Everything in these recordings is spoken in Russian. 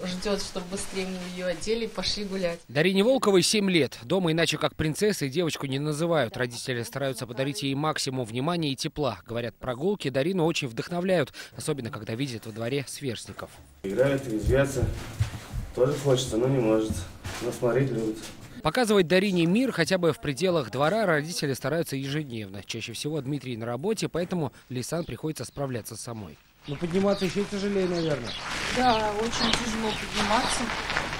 Ждет, чтобы быстрее мы ее одели и пошли гулять. Дарине Волковой 7 лет. Дома иначе как принцессой девочку не называют. Родители стараются подарить ей максимум внимания и тепла. Говорят, прогулки Дарину очень вдохновляют, особенно когда видят во дворе сверстников. Играют, резвятся. Тоже хочется, но не может. Но смотреть любит. Показывать Дарине мир хотя бы в пределах двора родители стараются ежедневно. Чаще всего Дмитрий на работе, поэтому Лейсан приходится справляться самой. Ну, подниматься еще тяжелее, наверное. Да, очень тяжело подниматься.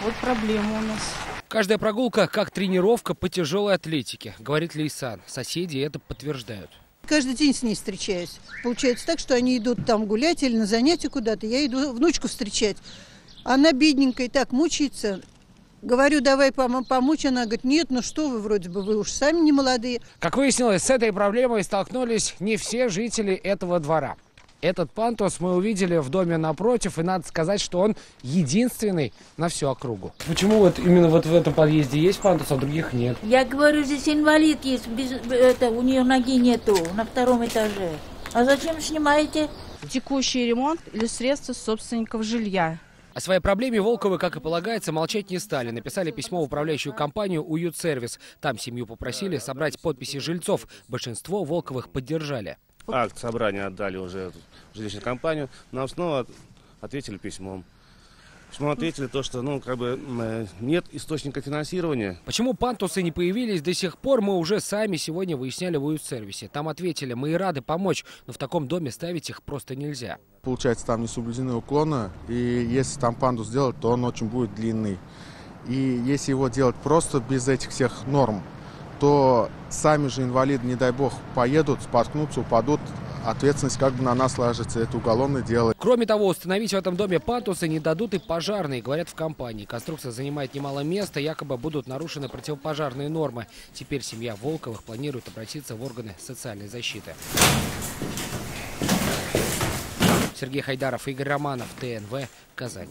Вот проблема у нас. Каждая прогулка как тренировка по тяжелой атлетике, говорит Лейсан. Соседи это подтверждают. Каждый день с ней встречаюсь. Получается так, что они идут там гулять или на занятия куда-то. Я иду внучку встречать. Она бедненькая так мучается. Говорю, давай помочь. Она говорит, нет, ну что вы, вроде бы вы уж сами не молодые. Как выяснилось, с этой проблемой столкнулись не все жители этого двора. Этот пантус мы увидели в доме напротив, и надо сказать, что он единственный на всю округу. Почему вот именно вот в этом подъезде есть пантус, а в других нет? Я говорю, здесь инвалид есть, у нее ноги нету на втором этаже. А зачем снимаете? Текущий ремонт или средства собственников жилья. О своей проблеме Волковы, как и полагается, молчать не стали. Написали письмо в управляющую компанию «Уют-сервис». Там семью попросили собрать подписи жильцов. Большинство Волковых поддержали. Акт собрания отдали уже в жилищную компанию. Нам снова ответили письмом. Письмом ответили то, что нет источника финансирования. Почему пантусы не появились до сих пор, мы уже сами сегодня выясняли в Уют-сервисе. Там ответили, мы и рады помочь, но в таком доме ставить их просто нельзя. Получается, там не соблюдены уклоны, и если там пандус делать, то он очень будет длинный. И если его делать просто без этих всех норм, то сами же инвалиды, не дай бог, поедут, споткнутся, упадут. Ответственность как бы на нас ложится, это уголовное дело. Кроме того, установить в этом доме пандусы не дадут и пожарные, говорят в компании. Конструкция занимает немало места, якобы будут нарушены противопожарные нормы. Теперь семья Волковых планирует обратиться в органы социальной защиты. Сергей Хайдаров, Игорь Романов, ТНВ, Казань.